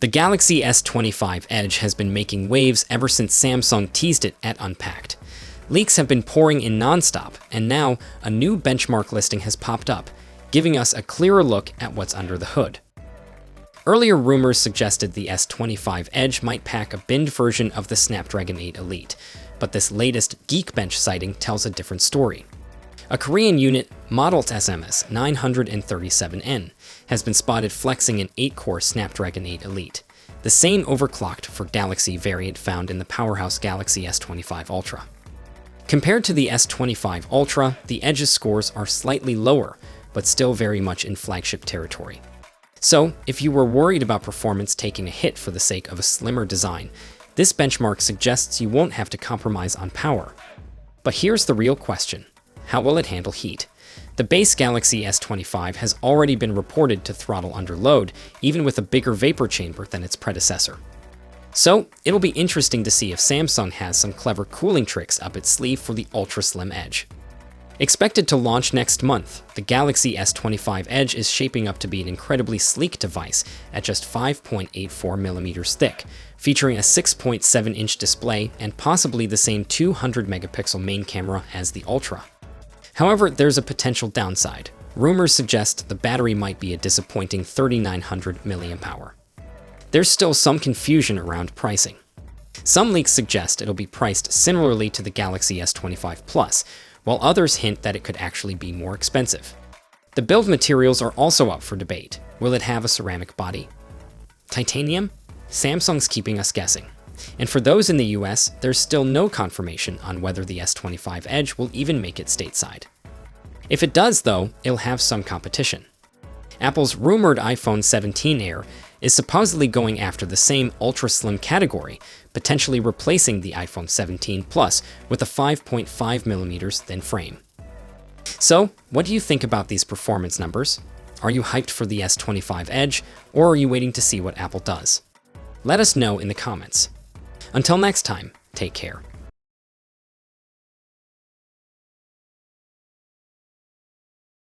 The Galaxy S25 Edge has been making waves ever since Samsung teased it at Unpacked. Leaks have been pouring in nonstop, and now a new benchmark listing has popped up, giving us a clearer look at what's under the hood. Earlier rumors suggested the S25 Edge might pack a binned version of the Snapdragon 8 Elite, but this latest Geekbench sighting tells a different story. A Korean unit, modeled SMS 937N, has been spotted flexing an 8-core Snapdragon 8 Elite, the same overclocked for Galaxy variant found in the powerhouse Galaxy S25 Ultra. Compared to the S25 Ultra, the Edge's scores are slightly lower, but still very much in flagship territory. So, if you were worried about performance taking a hit for the sake of a slimmer design, this benchmark suggests you won't have to compromise on power. But here's the real question. How will it handle heat? The base Galaxy S25 has already been reported to throttle under load, even with a bigger vapor chamber than its predecessor. So, it'll be interesting to see if Samsung has some clever cooling tricks up its sleeve for the ultra-slim Edge. Expected to launch next month, the Galaxy S25 Edge is shaping up to be an incredibly sleek device at just 5.84mm thick, featuring a 6.7-inch display and possibly the same 200-megapixel main camera as the Ultra. However, there's a potential downside. Rumors suggest the battery might be a disappointing 3900 mAh. There's still some confusion around pricing. Some leaks suggest it'll be priced similarly to the Galaxy S25 Plus, while others hint that it could actually be more expensive. The build materials are also up for debate. Will it have a ceramic body? Titanium? Samsung's keeping us guessing. And for those in the US, there's still no confirmation on whether the S25 Edge will even make it stateside. If it does, though, it'll have some competition. Apple's rumored iPhone 17 Air is supposedly going after the same ultra-slim category, potentially replacing the iPhone 17 Plus with a 5.5mm thin frame. So, what do you think about these performance numbers? Are you hyped for the S25 Edge, or are you waiting to see what Apple does? Let us know in the comments. Until next time, take care.